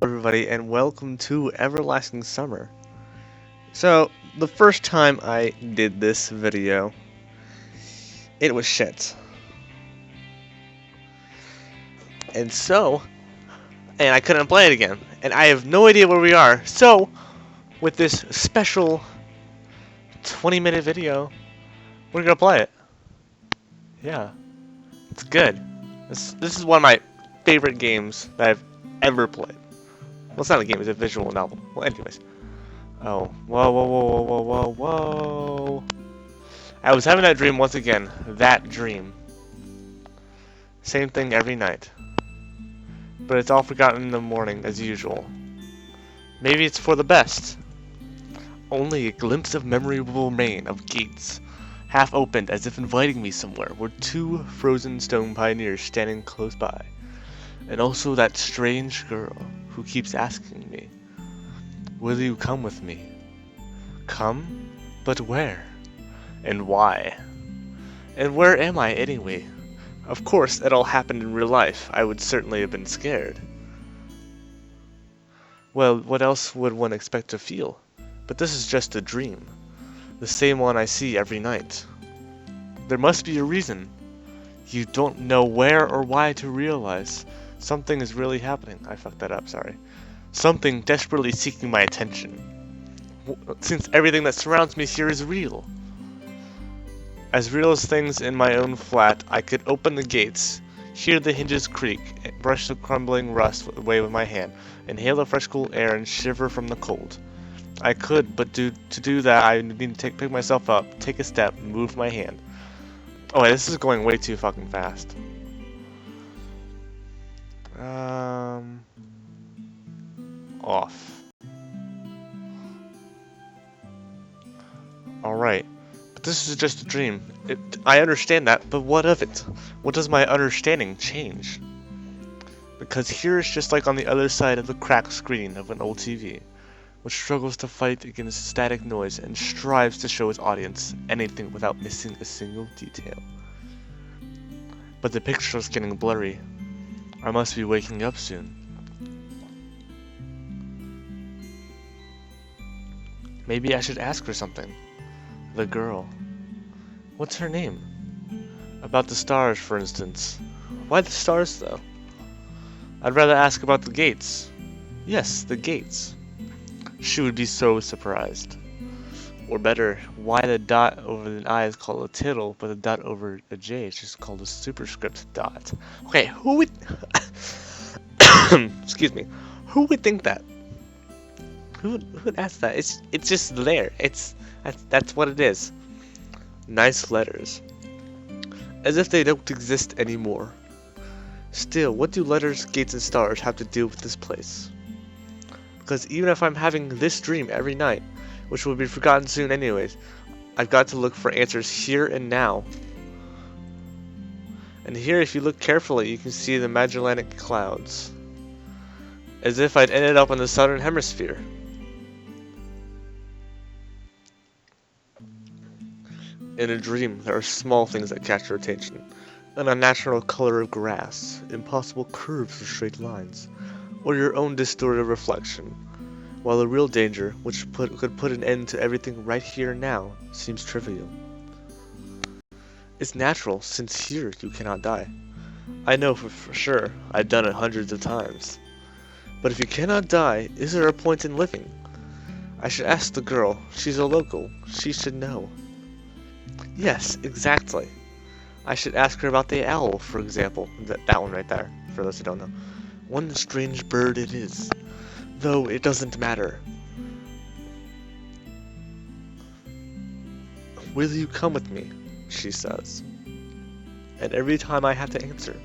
everybody, and welcome to Everlasting Summer. So, the first time I did this video, it was shit. And I couldn't play it again. And I have no idea where we are. So, with this special 20-minute video, we're gonna play it. Yeah, it's good. This is one of my favorite games that I've ever played. Well, it's not a game, it's a visual novel. Well, anyways. Oh, whoa, whoa, whoa, whoa, whoa, whoa. I was having that dream once again. That dream. Same thing every night. But it's all forgotten in the morning, as usual. Maybe it's for the best. Only a glimpse of memory will remain of gates, half opened as if inviting me somewhere, were two frozen stone pioneers standing close by. And also that strange girl who keeps asking me, will you come with me? Come? But where? And why? And where am I anyway? Of course, it all happened in real life. I would certainly have been scared. Well, what else would one expect to feel? But this is just a dream. The same one I see every night. There must be a reason. You don't know where or why to realize. Something is really happening. I fucked that up, sorry. Something desperately seeking my attention. Since everything that surrounds me here is real. As real as things in my own flat, I could open the gates, hear the hinges creak, brush the crumbling rust away with my hand, inhale the fresh cool air and shiver from the cold. I could, but to do that I need to pick myself up, take a step, move my hand. Oh wait, this is going way too fucking fast. Off. Alright. But this is just a dream. I understand that, but what of it? What does my understanding change? Because here it's just like on the other side of the cracked screen of an old TV, which struggles to fight against static noise and strives to show its audience anything without missing a single detail. But the picture is getting blurry. I must be waking up soon. Maybe I should ask her something. The girl. What's her name? About the stars, for instance. Why the stars, though? I'd rather ask about the gates. Yes, the gates. She would be so surprised. Or better, why the dot over the I is called a tittle, but the dot over a J is just called a superscript dot. Okay, who would... Excuse me. Who would think that? Who would ask that? It's just there. That's what it is. Nice letters. As if they don't exist anymore. Still, what do letters, gates, and stars have to do with this place? Because even if I'm having this dream every night, which will be forgotten soon anyways, I've got to look for answers here and now. And here, if you look carefully, you can see the Magellanic Clouds. As if I'd ended up in the southern hemisphere. In a dream, there are small things that catch your attention. An unnatural color of grass, impossible curves or straight lines, or your own distorted reflection. While the real danger, which could put an end to everything right here and now, seems trivial. It's natural, since here you cannot die. I know for sure, I've done it hundreds of times. But if you cannot die, is there a point in living? I should ask the girl. She's a local. She should know. Yes, exactly. I should ask her about the owl, for example. That one right there, for those who don't know. One strange bird it is. Though it doesn't matter. Will you come with me? She says. And every time I have to answer.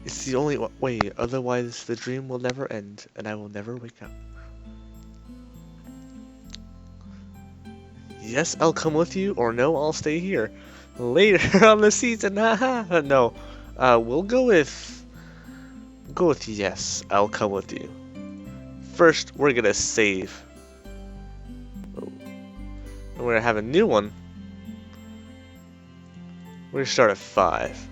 It's the only way, otherwise the dream will never end and I will never wake up. Yes, I'll come with you, or no, I'll stay here. Later on the season, haha. No, we'll go with yes, I'll come with you. First, we're gonna save. Oh. And we're gonna have a new one. We're gonna start at 5.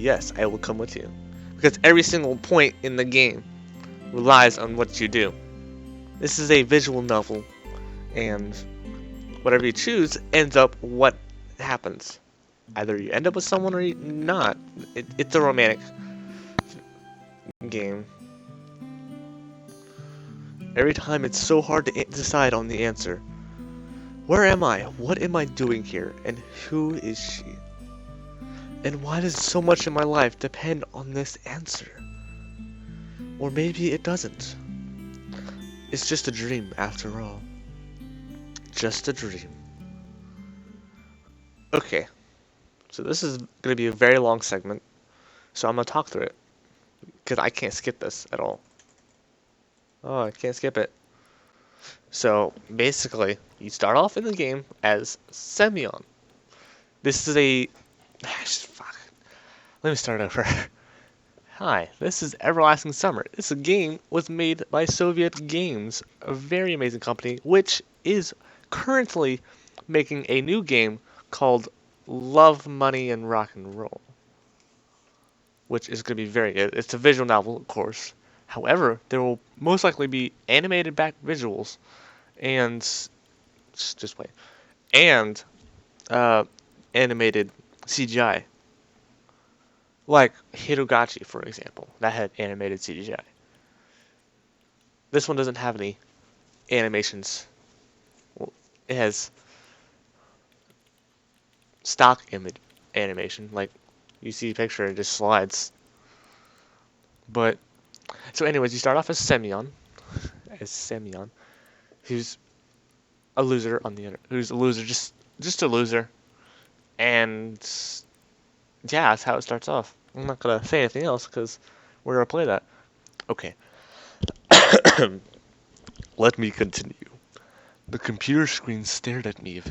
yes, I will come with you. Because every single point in the game relies on what you do. This is a visual novel, and whatever you choose ends up what happens. Either you end up with someone or you not. It's a romantic game. Every time it's so hard to decide on the answer. Where am I? What am I doing here? And who is she? And why does so much in my life depend on this answer? Or maybe it doesn't. It's just a dream after all. Just a dream. Okay, so this is going to be a very long segment, so I'm going to talk through it, because I can't skip this at all. Oh, I can't skip it. So, basically, you start off in the game as Semyon. This is a... Fuck. Let me start over. Hi, this is Everlasting Summer. This game was made by Soviet Games, a very amazing company, which is currently making a new game called Love, Money, and Rock and Roll, which is going to be very good. It's a visual novel, of course. However, there will most likely be animated back visuals and just wait, and animated CGI, like Hirogachi, for example, that had animated CGI. This one doesn't have any animations. Well, it has stock image animation, like you see a picture and it just slides. But so, anyways, you start off as Semyon, who's a loser on the internet, who's a loser, just a loser, and yeah, that's how it starts off. I'm not gonna say anything else because we're gonna play that. Okay. Let me continue. The computer screen stared at me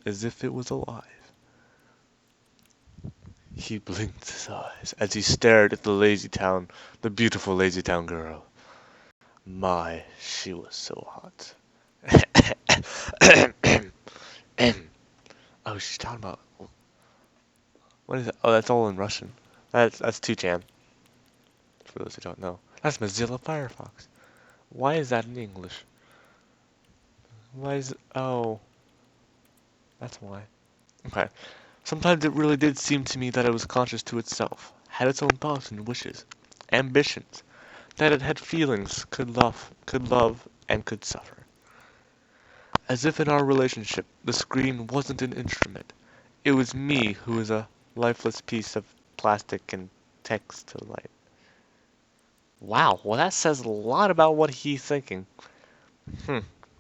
as if it was alive. He blinked his eyes as he stared at the beautiful lazy town girl. My, she was so hot. Oh, she's talking about... What is that? Oh, that's all in Russian. That's 2chan. For those who don't know. That's Mozilla Firefox. Why is that in English? Why is it... Oh. That's why. Okay. Sometimes it really did seem to me that it was conscious to itself, had its own thoughts and wishes, ambitions, that it had feelings, could love, and could suffer. As if in our relationship, the screen wasn't an instrument. It was me who was a lifeless piece of plastic and text to light. Wow, well that says a lot about what he's thinking.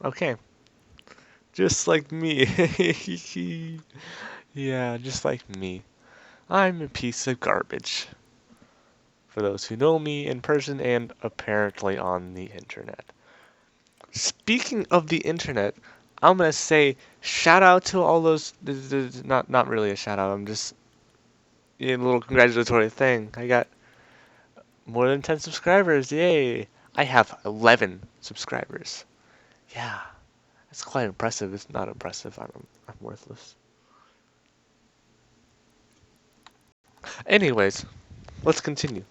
Okay. Just like me. Yeah, just like me. I'm a piece of garbage. For those who know me in person and apparently on the internet. Speaking of the internet, I'm gonna say shout out to all those. Not really a shout out. I'm just a little congratulatory thing. I got more than 10 subscribers. Yay! I have 11 subscribers. Yeah, it's quite impressive. It's not impressive. I'm worthless. Anyways, let's continue.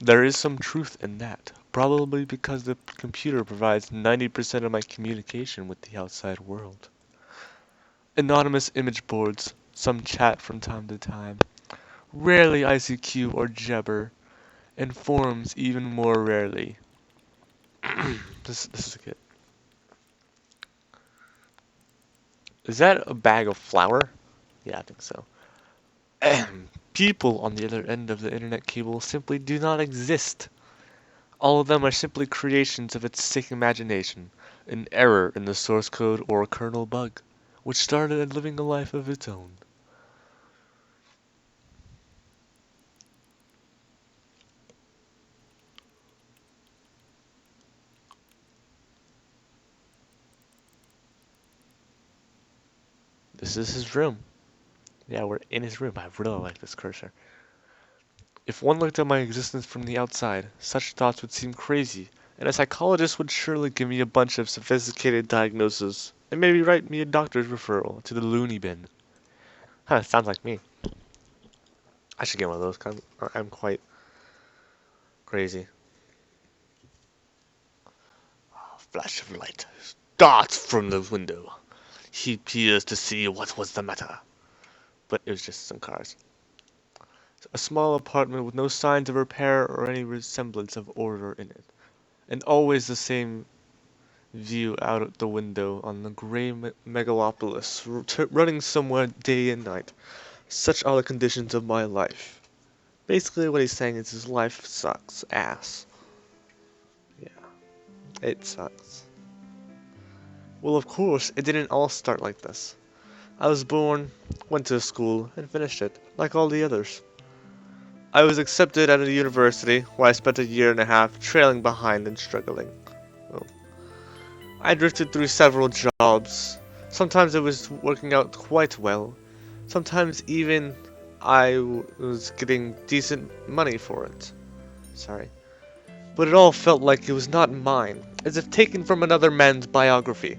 There is some truth in that, probably because the computer provides 90% of my communication with the outside world. Anonymous image boards, some chat from time to time, rarely ICQ or Jabber, and forums even more rarely. This is good. Is that a bag of flour? Yeah, I think so. People on the other end of the internet cable simply do not exist. All of them are simply creations of its sick imagination, an error in the source code or a kernel bug, which started living a life of its own. This is his room. Yeah, we're in his room. I really like this cursor. If one looked at my existence from the outside, such thoughts would seem crazy, and a psychologist would surely give me a bunch of sophisticated diagnoses, and maybe write me a doctor's referral to the loony bin. Huh, sounds like me. I should get one of those. I'm quite crazy. Flash of light darts from the window. He peers to see what was the matter. But it was just some cars. A small apartment with no signs of repair or any resemblance of order in it. And always the same view out the window on the gray megalopolis, running somewhere day and night. Such are the conditions of my life. Basically what he's saying is his life sucks ass. Yeah, it sucks. Well, of course, it didn't all start like this. I was born, went to school, and finished it, like all the others. I was accepted at a university, where I spent a year and a half trailing behind and struggling. Well, I drifted through several jobs. Sometimes it was working out quite well. Sometimes even I was getting decent money for it. Sorry. But it all felt like it was not mine, as if taken from another man's biography.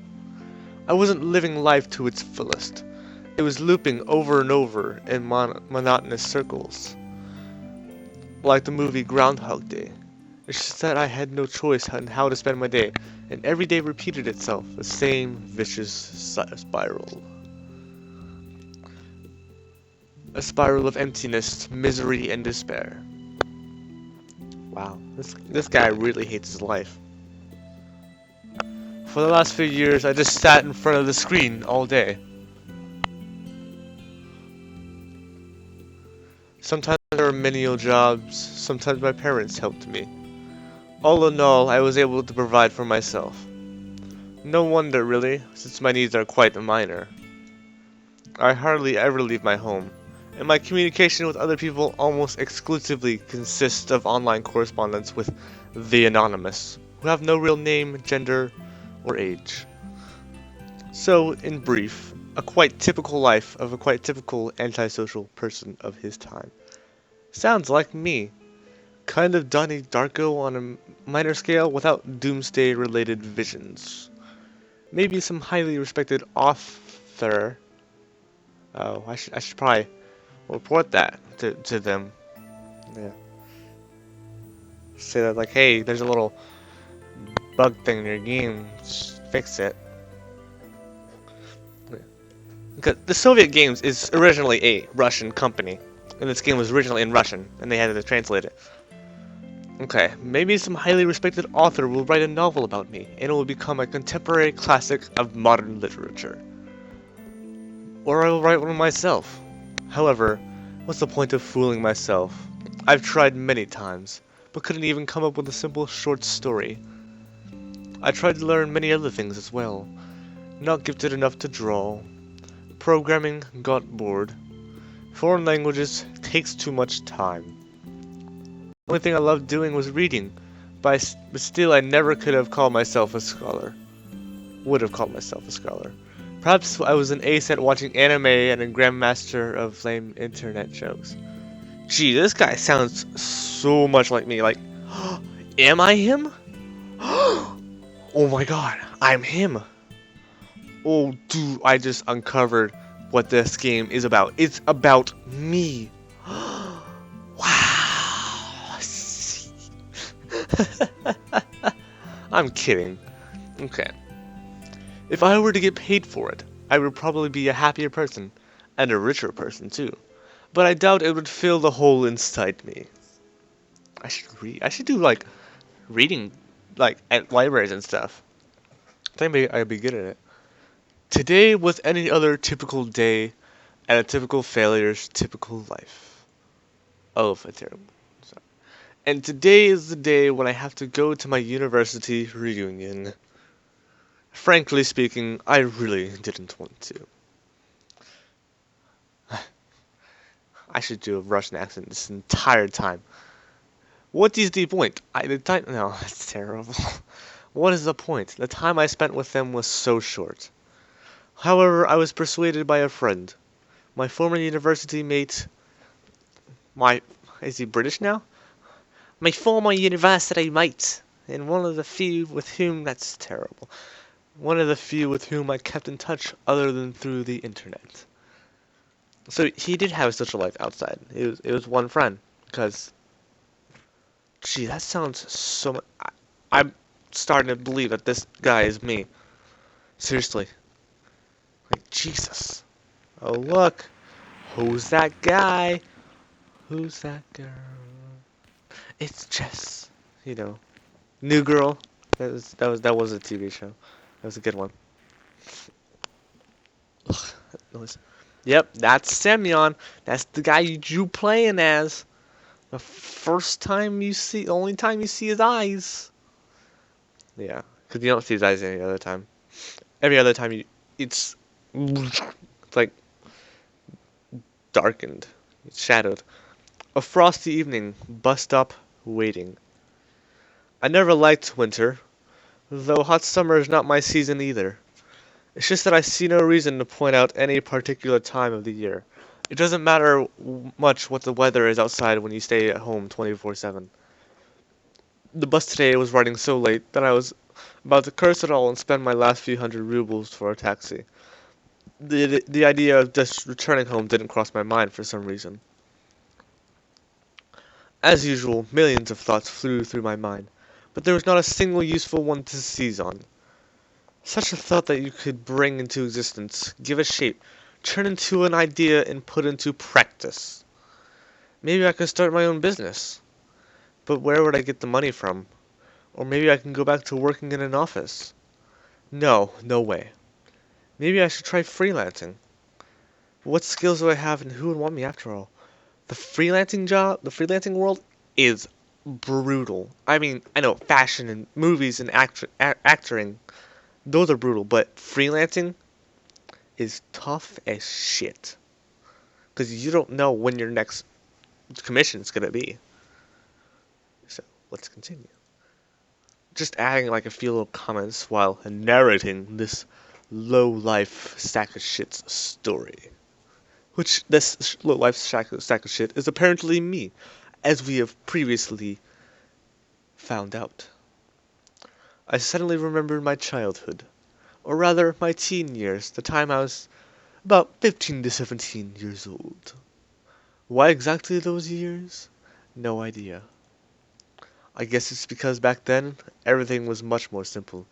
I wasn't living life to its fullest. It was looping over and over in monotonous circles. Like the movie Groundhog Day. It's just that I had no choice on how to spend my day, and every day repeated itself, the same vicious spiral. A spiral of emptiness, misery, and despair. Wow, this guy really hates his life. For the last few years, I just sat in front of the screen all day. Sometimes there were menial jobs, sometimes my parents helped me. All in all, I was able to provide for myself. No wonder, really, since my needs are quite minor. I hardly ever leave my home, and my communication with other people almost exclusively consists of online correspondence with the anonymous, who have no real name, gender, or age. So, in brief, a quite typical life of a quite typical antisocial person of his time. Sounds like me. Kind of Donnie Darko on a minor scale without doomsday-related visions. Maybe some highly respected author. Oh, I should probably report that to them. Yeah. Say that like, hey, there's a little bug thing in your game. Just fix it. Yeah. Because the Soviet Games is originally a Russian company, and this game was originally in Russian, and they had to translate it. Okay, maybe some highly respected author will write a novel about me, and it will become a contemporary classic of modern literature. Or I will write one myself. However, what's the point of fooling myself? I've tried many times, but couldn't even come up with a simple short story. I tried to learn many other things as well. Not gifted enough to draw. Programming got bored. Foreign languages takes too much time. The only thing I loved doing was reading, but still I never could have called myself a scholar. Would have called myself a scholar. Perhaps I was an ace at watching anime and a grandmaster of lame internet jokes. Gee, this guy sounds so much like me. Like, am I him? Oh my god, I'm him. Oh, dude, I just uncovered what this game is about. It's about me. Wow. I'm kidding. Okay. If I were to get paid for it, I would probably be a happier person, and a richer person too. But I doubt it would fill the hole inside me. I should read. I should do like reading, like at libraries and stuff. I think maybe I'd be good at it. Today was any other typical day, and a typical failure's typical life. Of a terrible. Sorry. And today is the day when I have to go to my university reunion. Frankly speaking, I really didn't want to. I should do a Russian accent this entire time. What is the point? No, that's terrible. What is the point? The time I spent with them was so short. However, I was persuaded by a friend. My former university mate... Is he British now? My former university mate. And one of the few with whom... That's terrible. One of the few with whom I kept in touch other than through the internet. So he did have a social life outside. It was one friend. Because, gee, that sounds so much. I'm starting to believe that this guy is me. Seriously. Like, Jesus. Oh, look. Who's that guy? Who's that girl? It's Jess. You know, New Girl. That was a TV show. That was a good one. Ugh, that noise. Yep, that's Semyon. That's the guy you playing as. The first time you see, the only time you see his eyes. Yeah, because you don't see his eyes any other time. Every other time it's like darkened, it's shadowed. A frosty evening, bus stop, waiting. I never liked winter, though hot summer is not my season either. It's just that I see no reason to point out any particular time of the year. It doesn't matter much what the weather is outside when you stay at home 24/7. The bus today was running so late that I was about to curse it all and spend my last few hundred rubles for a taxi. The idea of just returning home didn't cross my mind for some reason. As usual, millions of thoughts flew through my mind, but there was not a single useful one to seize on. Such a thought that you could bring into existence, give a shape, turn into an idea, and put into practice. Maybe I could start my own business. But where would I get the money from? Or maybe I can go back to working in an office. No, no way. Maybe I should try freelancing. What skills do I have and who would want me after all? The freelancing world is brutal. I mean, I know fashion and movies and acting, those are brutal, but freelancing is tough as shit. Because you don't know when your next commission is going to be. So, let's continue. Just adding like a few little comments while narrating this low-life sack of shit's story. Which, this low-life sack of shit is apparently me, as we have previously found out. I suddenly remembered my childhood, or rather my teen years, the time I was about 15 to 17 years old. Why exactly those years? No idea. I guess it's because back then, everything was much more simple.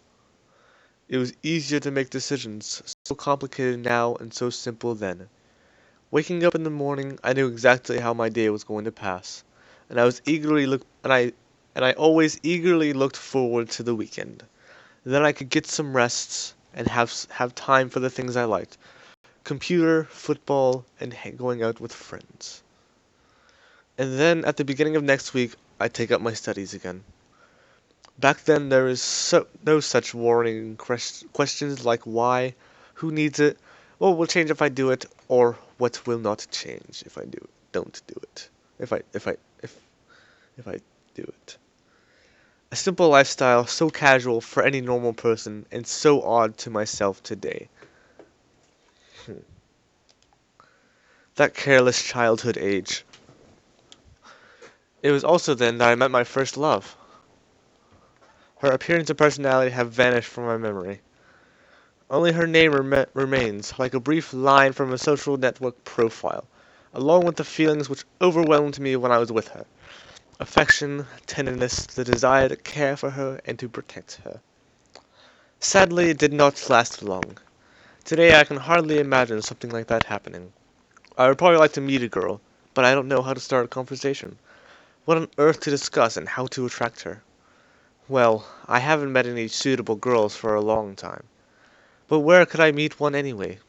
It was easier to make decisions, so complicated now and so simple then. Waking up in the morning, I knew exactly how my day was going to pass, and I always eagerly looked forward to the weekend. Then I could get some rests and have time for the things I liked: computer, football, and going out with friends. And then at the beginning of next week, I take up my studies again. Back then, there is no such warning questions like why, who needs it, what will change if I do it, or what will not change if I don't do it. If I do it. A simple lifestyle, so casual for any normal person, and so odd to myself today. That careless childhood age. It was also then that I met my first love. Her appearance and personality have vanished from my memory. Only her name remains, like a brief line from a social network profile, along with the feelings which overwhelmed me when I was with her. Affection, tenderness, the desire to care for her and to protect her. Sadly, it did not last long. Today I can hardly imagine something like that happening. I would probably like to meet a girl, but I don't know how to start a conversation. What on earth to discuss and how to attract her? Well, I haven't met any suitable girls for a long time. But where could I meet one anyway?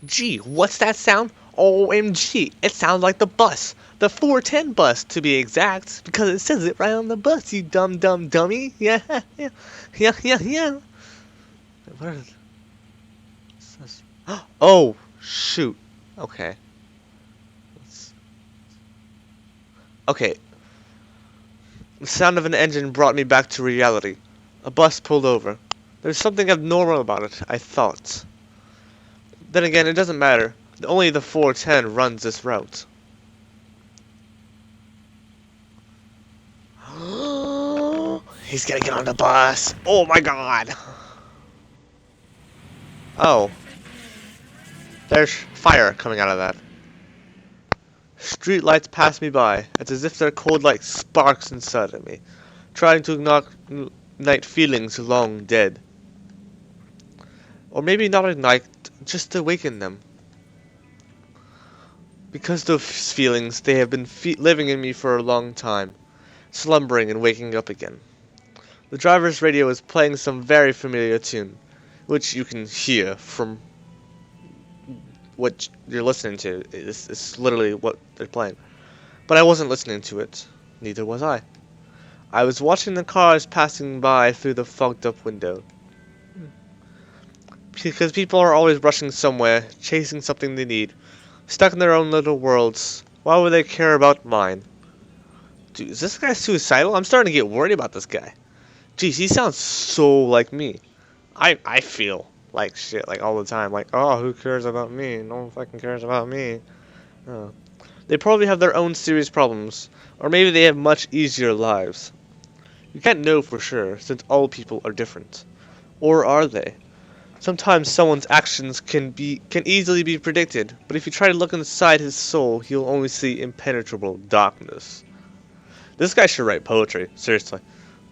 Gee, what's that sound? OMG, it sounds like the bus. The 410 bus, to be exact, because it says it right on the bus, you dumb dummy. Yeah, yeah, yeah. What is this? Oh, shoot. Okay. Okay. The sound of an engine brought me back to reality. A bus pulled over. There's something abnormal about it, I thought. Then again, it doesn't matter. Only the 410 runs this route. He's gonna get on the bus. Oh my god. Oh. There's fire coming out of that. Street lights pass me by. It's as if they're cold like sparks inside of me, trying to ignite feelings long dead. Or maybe not ignite, just awaken them. Because those feelings, they have been living in me for a long time, slumbering and waking up again. The driver's radio is playing some very familiar tune, which you can hear from what you're listening to. It's literally what they're playing. But I wasn't listening to it. Neither was I. I was watching the cars passing by through the fogged up window. Because people are always rushing somewhere, chasing something they need, stuck in their own little worlds. Why would they care about mine? Dude, is this guy suicidal? I'm starting to get worried about this guy. Jeez, he sounds so like me. I feel like shit, like all the time. Like, oh, who cares about me? No one fucking cares about me. Oh. They probably have their own serious problems, or maybe they have much easier lives. You can't know for sure, since all people are different. Or are they? Sometimes someone's actions can easily be predicted, but if you try to look inside his soul, you'll only see impenetrable darkness. This guy should write poetry, seriously.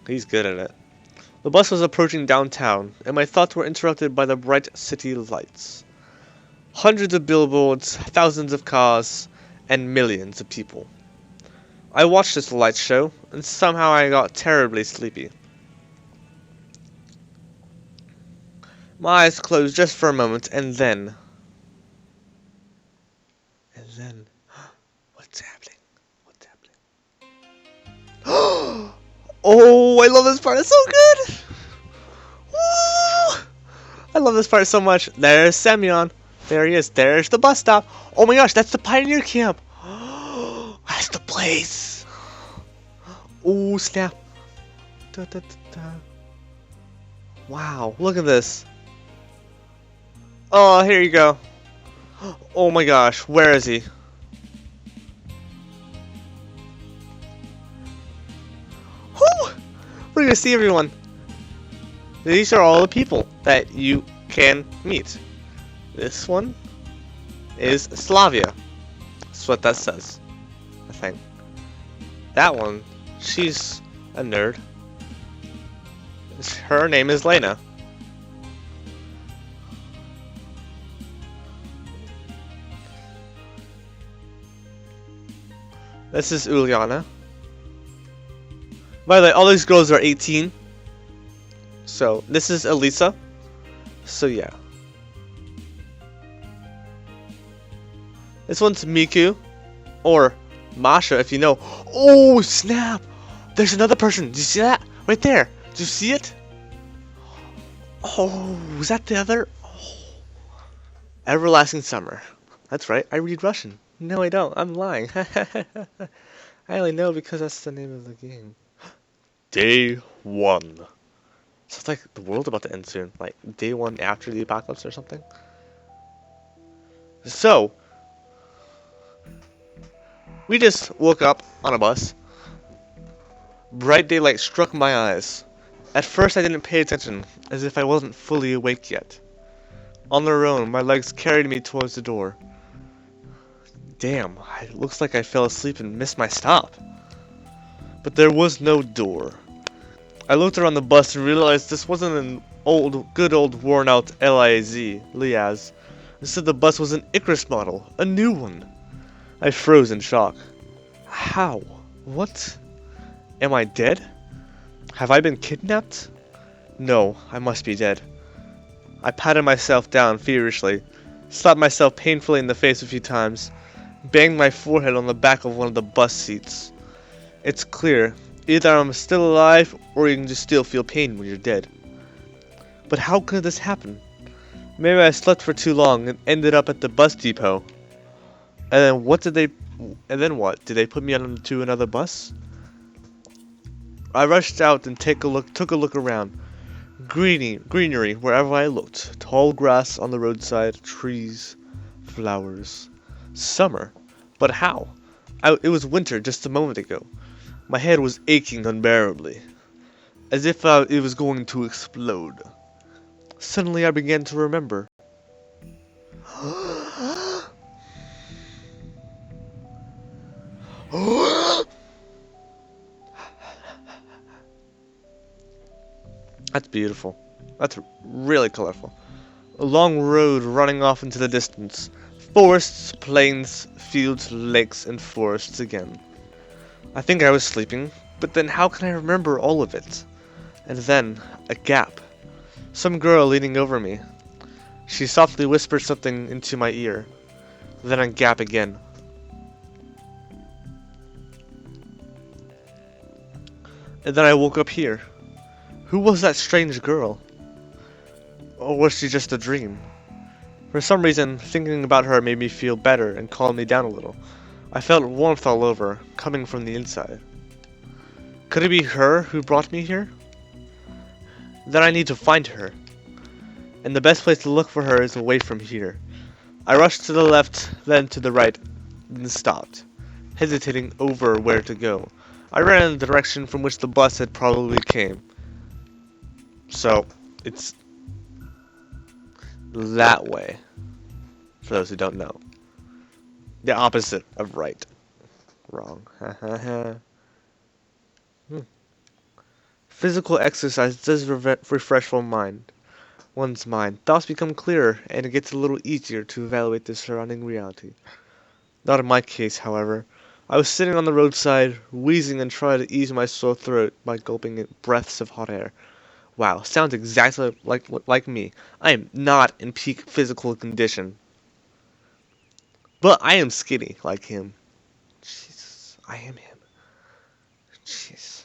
He's good at it. The bus was approaching downtown, and my thoughts were interrupted by the bright city lights. Hundreds of billboards, thousands of cars, and millions of people. I watched this light show, and somehow I got terribly sleepy. My eyes closed just for a moment, and then... What's happening? What's happening? Oh, I love this part. It's so good. Woo! I love this part so much. There's Semyon. There he is. There's the bus stop. Oh my gosh, that's the Pioneer Camp. That's the place. Oh, snap. Da, da, da, da. Wow, look at this. Oh, here you go. Oh my gosh, where is he? We're gonna see everyone. These are all the people that you can meet. This one is Slavia. That's what that says, I think. That one, she's a nerd. Her name is Lena. This is Uliana. By the way, all these girls are 18. So, this is Elisa. So, yeah. This one's Miku. Or Masha, if you know. Oh, snap! There's another person. Did you see that? Right there. Did you see it? Oh, was that the other? Oh. Everlasting Summer. That's right. I read Russian. No, I don't. I'm lying. I only know because that's the name of the game. Day 1. So it's like the world's about to end soon. Like day 1 after the apocalypse or something. So, we just woke up on a bus. Bright daylight struck my eyes. At first I didn't pay attention, as if I wasn't fully awake yet. On their own, my legs carried me towards the door. Damn, it looks like I fell asleep and missed my stop. But there was no door. I looked around the bus and realized this wasn't an good old worn out Liaz. Instead the bus was an Icarus model, a new one. I froze in shock. How? What? Am I dead? Have I been kidnapped? No, I must be dead. I patted myself down feverishly, slapped myself painfully in the face a few times, banged my forehead on the back of one of the bus seats. It's clear. Either I'm still alive, or you can just still feel pain when you're dead. But how could this happen? Maybe I slept for too long and ended up at the bus depot. And then what? Did they put me onto another bus? I rushed out and took a look around. Greenery wherever I looked. Tall grass on the roadside, trees, flowers. Summer. But how? It was winter just a moment ago. My head was aching unbearably, as if it was going to explode. Suddenly I began to remember. That's beautiful. That's really colorful. A long road running off into the distance. Forests, plains, fields, lakes, and forests again. I think I was sleeping, but then how can I remember all of it? And then, a gap. Some girl leaning over me. She softly whispered something into my ear. Then a gap again. And then I woke up here. Who was that strange girl? Or was she just a dream? For some reason, thinking about her made me feel better and calmed me down a little. I felt warmth all over, coming from the inside. Could it be her who brought me here? Then I need to find her. And the best place to look for her is away from here. I rushed to the left, then to the right, then stopped, hesitating over where to go. I ran in the direction from which the bus had probably came. So, it's that way, for those who don't know. The opposite of right. Wrong. Physical exercise does refresh one's mind. Thoughts become clearer, and it gets a little easier to evaluate the surrounding reality. Not in my case, however. I was sitting on the roadside, wheezing and trying to ease my sore throat by gulping in breaths of hot air. Wow, sounds exactly like me. I am not in peak physical condition. But I am skinny, like him. Jesus, I am him. Jeez.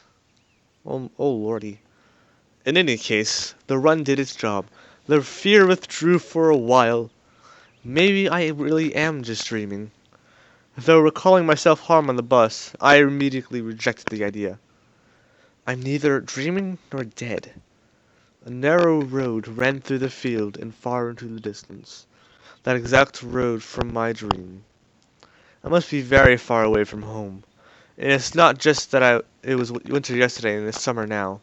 Oh lordy. In any case, the run did its job. The fear withdrew for a while. Maybe I really am just dreaming. Though recalling my self-harm on the bus, I immediately rejected the idea. I'm neither dreaming nor dead. A narrow road ran through the field and far into the distance. That exact road from my dream. I must be very far away from home. And it's not just that it was winter yesterday and it's summer now.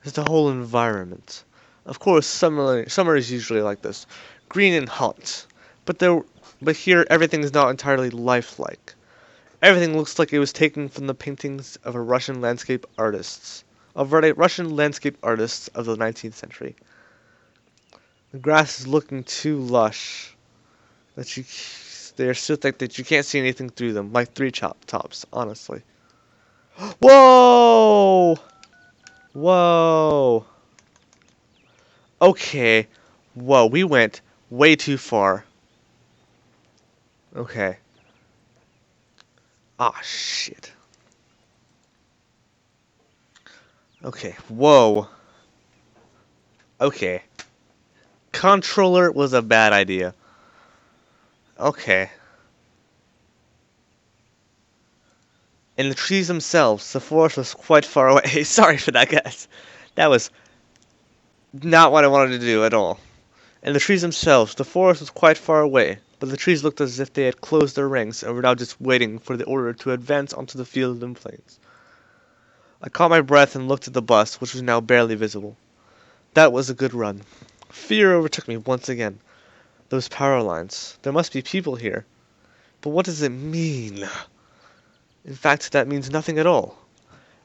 It's the whole environment. Of course, summer is usually like this, green and hot. But here everything is not entirely lifelike. Everything looks like it was taken from the paintings of Russian landscape artists of the 19th century. The grass is looking too lush that they are so thick that you can't see anything through them, like three tops, honestly. Whoa! Whoa! Okay. Whoa, we went way too far. Okay. Ah, shit. Okay, whoa. Okay. Controller was a bad idea. Okay. In the trees themselves, the forest was quite far away. Sorry for that, guys. That was not what I wanted to do at all. In the trees themselves, the forest was quite far away, but the trees looked as if they had closed their ranks and were now just waiting for the order to advance onto the field and plains. I caught my breath and looked at the bus, which was now barely visible. That was a good run. Fear overtook me once again. Those power lines. There must be people here. But what does it mean? In fact, that means nothing at all.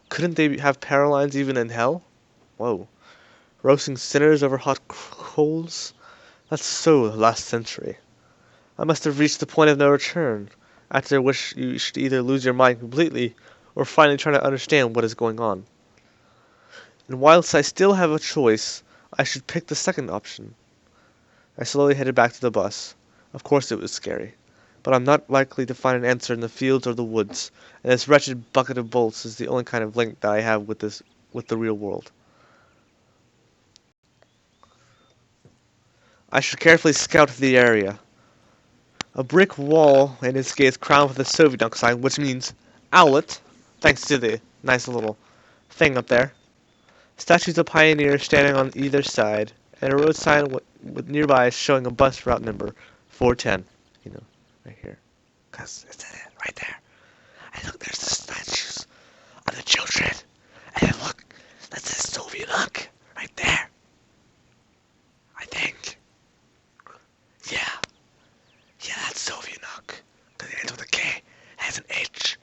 Couldn't they have power lines even in hell? Whoa. Roasting sinners over hot coals? That's so last century. I must have reached the point of no return, after which you should either lose your mind completely or finally try to understand what is going on. And whilst I still have a choice, I should pick the second option. I slowly headed back to the bus. Of course it was scary, but I'm not likely to find an answer in the fields or the woods, and this wretched bucket of bolts is the only kind of link that I have with the real world. I should carefully scout the area. A brick wall in its gate is crowned with a Soviet sign, which means outlet, thanks to the nice little thing up there. Statues of pioneers standing on either side, and a road sign with nearby showing a bus route number 410. You know, right here. Because it's right there. And look, there's the statues of the children. And then look, that says Soviet look right there. I think. Yeah, that's Soviet Nook. Because it ends with a K, has an H,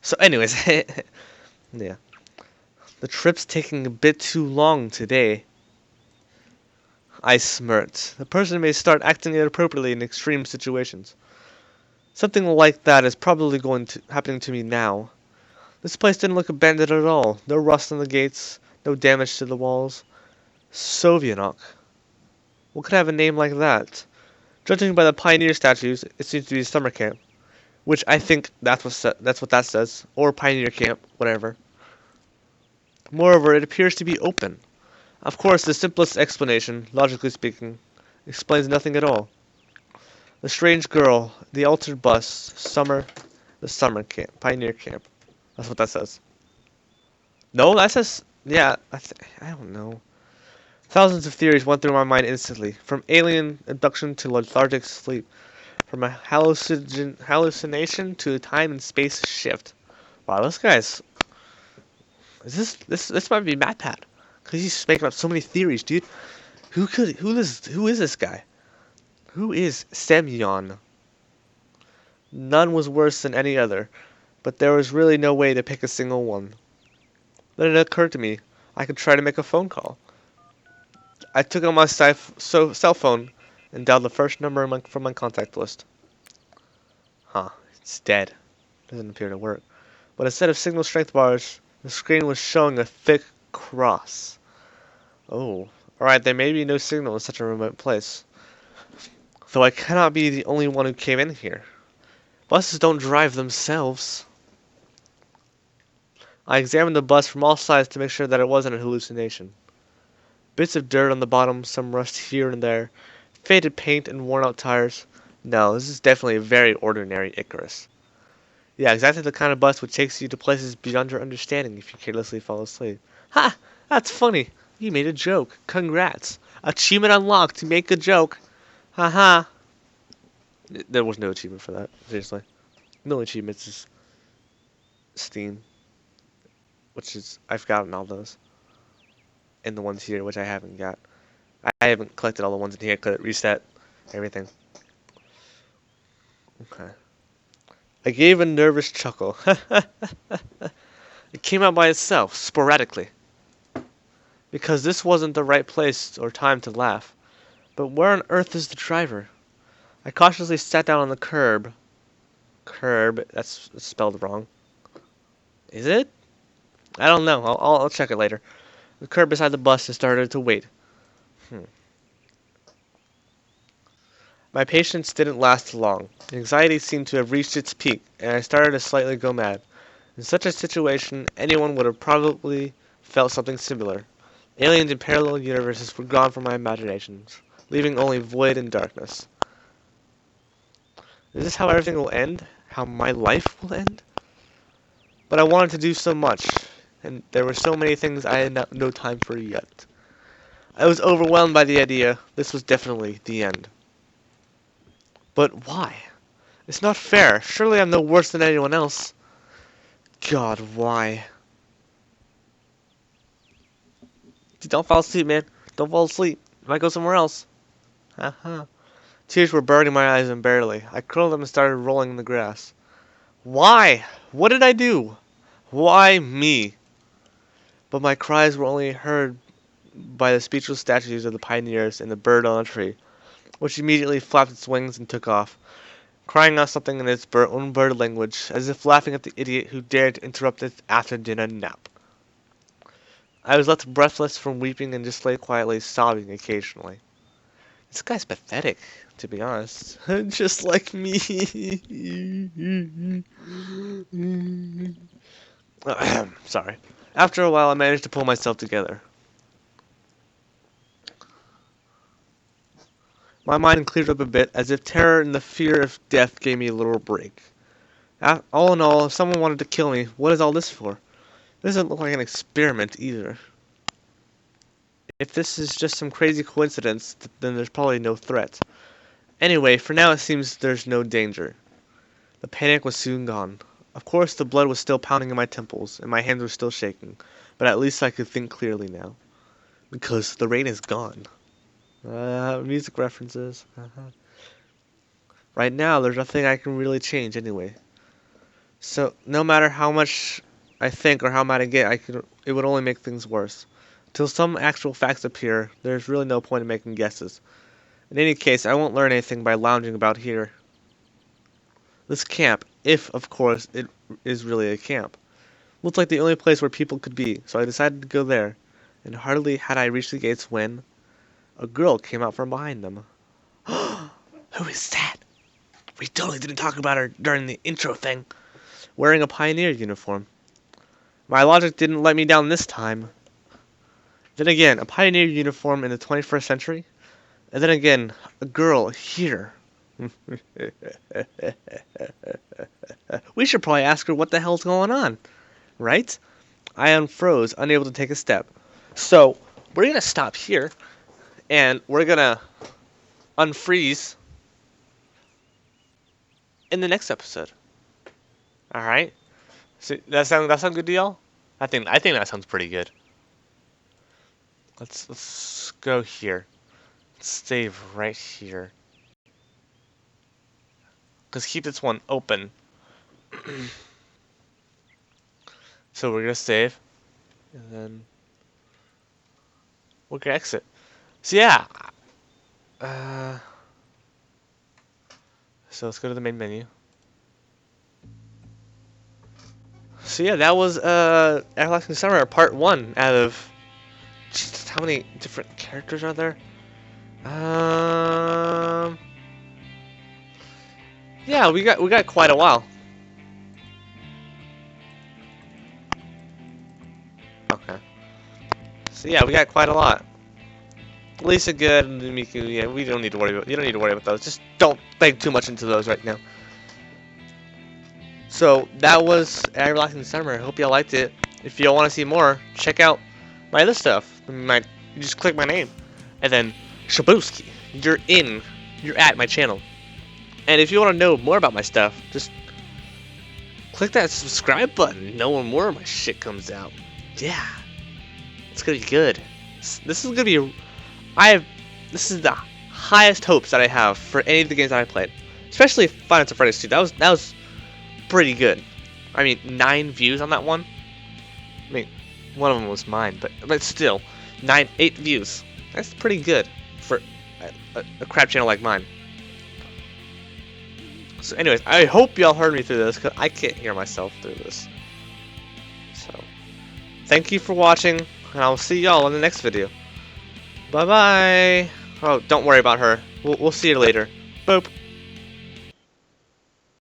So anyways, yeah. The trip's taking a bit too long today. I smirked. The person may start acting inappropriately in extreme situations. Something like that is probably happening to me now. This place didn't look abandoned at all. No rust on the gates, no damage to the walls. Sovianok. What could have a name like that? Judging by the pioneer statues, it seems to be a summer camp, which I think that's what that says, or pioneer camp, whatever. Moreover, it appears to be open. Of course, the simplest explanation, logically speaking, explains nothing at all. The strange girl, the altered bus, the summer camp, pioneer camp. That's what that says. No, that says, yeah, I don't know. Thousands of theories went through my mind instantly, from alien abduction to lethargic sleep, from a hallucination to a time and space shift. Wow, this guy's, this might be MatPat, cause he's making up so many theories, dude. Who is this guy? Who is Semyon? None was worse than any other, but there was really no way to pick a single one. Then it occurred to me, I could try to make a phone call. I took out my cell phone and dialed the first number from my contact list. Huh, it's dead. Doesn't appear to work. But instead of signal strength bars, the screen was showing a thick cross. Oh, alright, there may be no signal in such a remote place. Though I cannot be the only one who came in here. Buses don't drive themselves. I examined the bus from all sides to make sure that it wasn't a hallucination. Bits of dirt on the bottom, some rust here and there, faded paint and worn out tires. No, this is definitely a very ordinary Icarus. Yeah, exactly the kind of bus which takes you to places beyond your understanding if you carelessly fall asleep. Ha! That's funny. You made a joke. Congrats. Achievement unlocked to make a joke. Haha. There was no achievement for that, seriously. No achievements is Steam, which is, I've gotten all those. And the ones here, which I haven't got. I haven't collected all the ones in here, could reset everything. Okay. I gave a nervous chuckle. It came out by itself, sporadically. Because this wasn't the right place or time to laugh. But where on earth is the driver? I cautiously sat down on the curb. Curb, that's spelled wrong. Is it? I don't know. I'll check it later. The curb beside the bus and started to wait. My patience didn't last long. Anxiety seemed to have reached its peak, and I started to slightly go mad. In such a situation, anyone would have probably felt something similar. Aliens and parallel universes were gone from my imaginations, leaving only void and darkness. Is this how everything will end? How my life will end? But I wanted to do so much, and there were so many things I had no time for yet. I was overwhelmed by the idea. This was definitely the end. But why? It's not fair. Surely I'm no worse than anyone else. God, why? Don't fall asleep, man. Don't fall asleep. I might go somewhere else. Haha. Tears were burning my eyes unbearably. I curled up and started rolling in the grass. Why? What did I do? Why me? But my cries were only heard by the speechless statues of the pioneers and the bird on a tree, which immediately flapped its wings and took off, crying out something in its own bird language, as if laughing at the idiot who dared to interrupt its after-dinner nap. I was left breathless from weeping and just lay quietly sobbing occasionally. This guy's pathetic, to be honest. Just like me. Sorry. After a while, I managed to pull myself together. My mind cleared up a bit, as if terror and the fear of death gave me a little break. All in all, if someone wanted to kill me, what is all this for? It doesn't look like an experiment, either. If this is just some crazy coincidence, then there's probably no threat. Anyway, for now it seems there's no danger. The panic was soon gone. Of course, the blood was still pounding in my temples, and my hands were still shaking, but at least I could think clearly now. Because the rain is gone. Music references. Right now, there's nothing I can really change anyway. So no matter how much I think or how mad I get, it would only make things worse. Till some actual facts appear, there's really no point in making guesses. In any case, I won't learn anything by lounging about here. This camp, if of course it is really a camp, looked like the only place where people could be, so I decided to go there. And hardly had I reached the gates when a girl came out from behind them. Who is that? We totally didn't talk about her during the intro thing. Wearing a pioneer uniform. My logic didn't let me down this time. Then again, a pioneer uniform in the 21st century? And then again, a girl here. We should probably ask her what the hell's going on, right? I unfroze, unable to take a step. So, we're gonna stop here, and we're gonna unfreeze in the next episode. All right. So that sound good to y'all? I think that sounds pretty good. Let's go here. Let's save right here. Let's keep this one open. So we're gonna save, and then we're gonna exit. So yeah. So let's go to the main menu. So yeah, that was Everlasting Summer Part 1 out of... Jesus, how many different characters are there? Yeah, we got quite a while. Okay. So yeah, we got quite a lot. Lisa good and Miku, yeah, we don't need to worry about those. Just don't think too much into those right now. So that was Everlasting Summer. I hope y'all liked it. If y'all want to see more, check out my other stuff. You just click my name, and then Shabooski, you're at my channel. And if you want to know more about my stuff, just click that subscribe button. Know when more of my shit comes out. Yeah, it's gonna be good. This is gonna be. This is the highest hopes that I have for any of the games that I played, especially Five Nights at Freddy's 2. That was pretty good. I mean, 9 views on that one. I mean, one of them was mine, but still, 8 views. That's pretty good for a crap channel like mine. So anyways, I hope y'all heard me through this, because I can't hear myself through this. So, thank you for watching, and I'll see y'all in the next video. Bye-bye! Oh, don't worry about her. We'll see you later. Boop.